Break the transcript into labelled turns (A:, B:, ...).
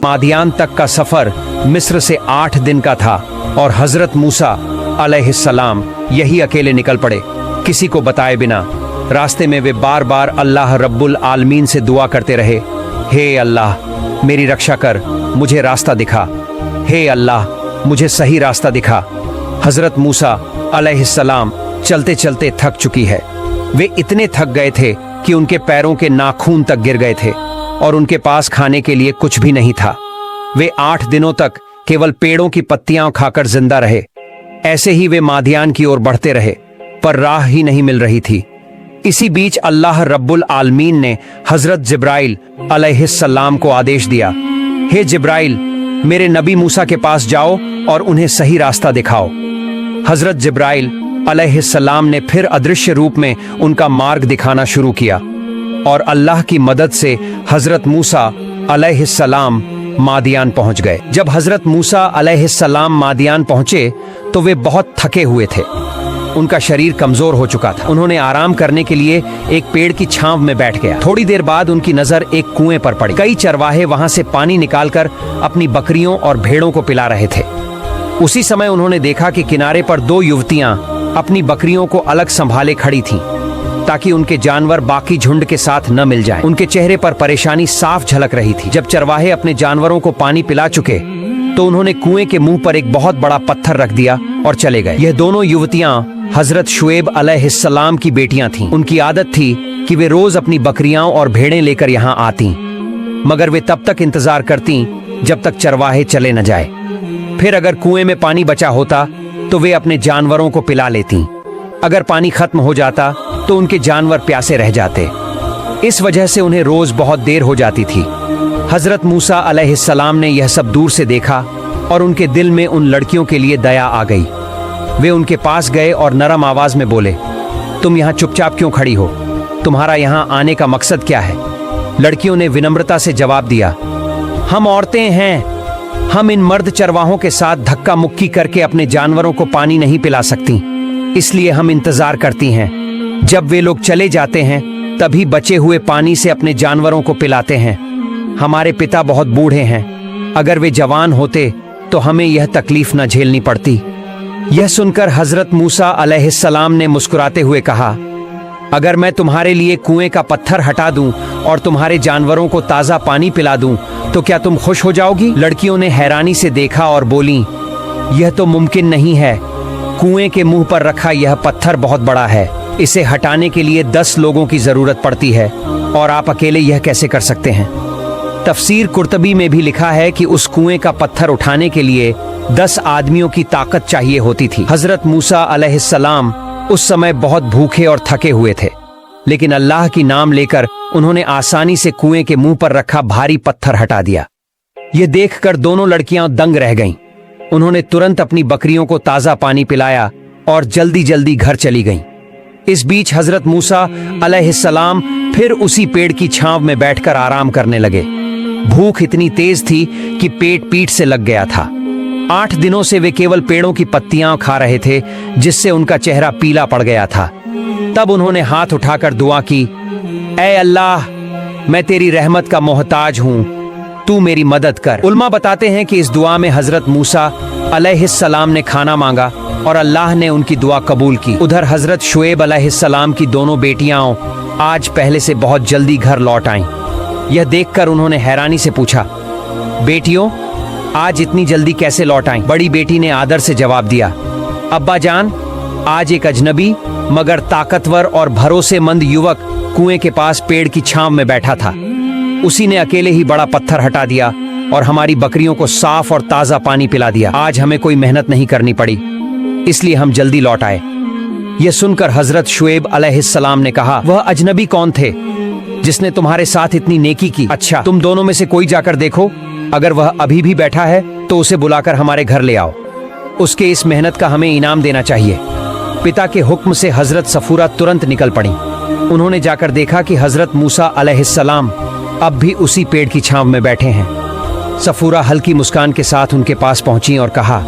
A: मादियान तक का सफर मिस्र से 8 दिन का था और हजरत मूसा अलैहिस्सलाम यही अकेले निकल पड़े, किसी को बताए बिना। रास्ते में वे बार बार अल्लाह रब्बुल आलमीन से दुआ करते रहे, हे अल्लाह मेरी रक्षा कर, मुझे रास्ता दिखा, हे अल्लाह मुझे सही रास्ता दिखा। हजरत मूसा अलैहिस्सलाम चलते चलते थक चुकी है। वे इतने थक गए थे कि उनके पैरों के नाखून तक गिर गए थे और उनके पास खाने के लिए कुछ भी नहीं था। वे 8 दिनों तक केवल पेड़ों की पत्तियां खाकर जिंदा रहे। ऐसे ही वे मादियान की ओर बढ़ते रहे, पर राह ही नहीं मिल रही थी। इसी बीच अल्लाह रब्बुल आलमीन ने हजरत जिब्राइल अलैहिस्सलाम को आदेश दिया, हे जिब्राइल मेरे नबी मूसा के पास जाओ और उन्हें सही रास्ता दिखाओ। हजरत जिब्राइल अलैहिस्सलाम ने फिर अदृश्य रूप में उनका मार्ग दिखाना शुरू किया और अल्लाह की मदद से हजरत मूसा अलैहिस्सलाम मादियान पहुंच गए। जब हजरत मूसा अलैहिस्सलाम मादियान पहुंचे तो वे बहुत थके हुए थे। उनका शरीर कमजोर हो चुका था। उन्होंने आराम करने के लिए एक पेड़ की छांव में बैठ गया। थोड़ी देर बाद उनकी नजर एक कुएं पर पड़ी। कई चरवाहे वहां से पानी निकालकर अपनी बकरियों और भेड़ों को पिला रहे थे। उसी समय उन्होंने देखा कि किनारे पर 2 युवतियां अपनी बकरियों को अलग संभाले खड़ी थीं, ताकि उनके जानवर बाकी झुंड के साथ न मिल जाएं। उनके चेहरे पर परेशानी साफ झलक रही थी। जब चरवाहे अपने जानवरों को पानी पिला चुके तो उन्होंने कुएं के मुंह पर एक बहुत बड़ा पत्थर रख दिया और चले गए। यह दोनों युवतियां हजरत शुएब अलैहिस्सलाम की बेटियां थीं। उनकी आदत थी कि वे रोज अपनी बकरियां और भेड़ें लेकर यहाँ आती, मगर वे तब तक इंतजार करती जब तक चरवाहे चले न जाए। फिर अगर कुएं में पानी बचा होता तो वे अपने जानवरों को पिला लेती। अगर पानी खत्म हो जाता तो उनके जानवर प्यासे रह जाते। इस वजह से उन्हें रोज बहुत देर हो जाती थी। हजरत मूसा अलैहिस्सलाम ने यह सब दूर से देखा और उनके दिल में उन लड़कियों के लिए दया आ गई। वे उनके पास गए और नरम आवाज में बोले, तुम यहाँ चुपचाप क्यों खड़ी हो? तुम्हारा यहाँ आने का मकसद क्या है? लड़कियों ने विनम्रता से जवाब दिया, हम औरतें हैं, हम इन मर्द चरवाहों के साथ धक्का मुक्की करके अपने जानवरों को पानी नहीं पिला सकती, इसलिए हम इंतजार करती हैं। जब वे लोग चले जाते हैं तभी बचे हुए पानी से अपने जानवरों को पिलाते हैं। हमारे पिता बहुत बूढ़े हैं, अगर वे जवान होते तो हमें यह तकलीफ न झेलनी पड़ती। यह सुनकर हजरत मूसा अलैहिस्सलाम ने मुस्कुराते हुए कहा, अगर मैं तुम्हारे लिए कुएं का पत्थर हटा दूं और तुम्हारे जानवरों को ताज़ा पानी पिला दूं तो क्या तुम खुश हो जाओगी? लड़कियों ने हैरानी से देखा और बोली, यह तो मुमकिन नहीं है। कुएं के मुंह पर रखा यह पत्थर बहुत बड़ा है, इसे हटाने के लिए 10 लोगों की जरूरत पड़ती है और आप अकेले यह कैसे कर सकते हैं? तफसीर कुर्तबी में भी लिखा है कि उस कुएं का पत्थर उठाने के लिए 10 आदमियों की ताकत चाहिए होती थी। हजरत मूसा अलैहिस्सलाम उस समय बहुत भूखे और थके हुए थे, लेकिन अल्लाह की नाम लेकर उन्होंने आसानी से कुएं के मुंह पर रखा भारी पत्थर हटा दिया। यह देखकर दोनों लड़कियां दंग रह गईं। उन्होंने तुरंत अपनी बकरियों को ताजा पानी पिलाया और जल्दी जल्दी घर चली गईं। इस बीच हजरत मूसा अलैहिस्सलाम फिर उसी पेड़ की छांव में बैठकर आराम करने लगे। भूख इतनी तेज थी कि पेट पीठ से लग गया था। 8 दिनों से वे केवल पेड़ों की पत्तियां खा रहे थे, जिससे उनका चेहरा पीला पड़ गया था। तब उन्होंने हाथ उठाकर दुआ की, ऐ अल्लाह, मैं तेरी रहमत का मोहताज हूं, तू मेरी मदद कर। उल्मा बताते हैं कि इस दुआ में हजरत मूसा अलैहिस्सलाम ने खाना मांगा और अल्लाह ने उनकी दुआ कबूल की। उधर हजरत शुएब अलैहिस्सलाम की दोनों बेटियां आज पहले से बहुत जल्दी घर लौट आईं। यह देखकर उन्होंने हैरानी से पूछा, बेटियों आज इतनी जल्दी कैसे लौट आईं? बड़ी बेटी ने आदर से जवाब दिया, अब्बा जान, आज एक अजनबी मगर ताकतवर और भरोसेमंद युवक कुएं के पास पेड़ की छांव में बैठा था। उसी ने अकेले ही बड़ा पत्थर हटा दिया और हमारी बकरियों को साफ और ताजा पानी पिला दिया। आज हमें कोई मेहनत नहीं करनी पड़ी, इसलिए हम जल्दी लौट आए। यह सुनकर हजरत शुएब अलैहिस्सलाम ने कहा, वह अजनबी कौन थे जिसने तुम्हारे साथ इतनी नेकी की? अच्छा, तुम दोनों में से कोई जाकर देखो, अगर वह अभी भी बैठा है तो उसे बुलाकर हमारे घर ले आओ। उसके इस मेहनत का हमें इनाम देना चाहिए। पिता के हुक्म से हजरत सफूरा तुरंत निकल पड़ी। उन्होंने जाकर देखा कि हजरत मूसा अलैहिस्सलाम अब भी उसी पेड़ की छांव में बैठे हैं। सफूरा हल्की मुस्कान के साथ उनके पास पहुंची और कहा,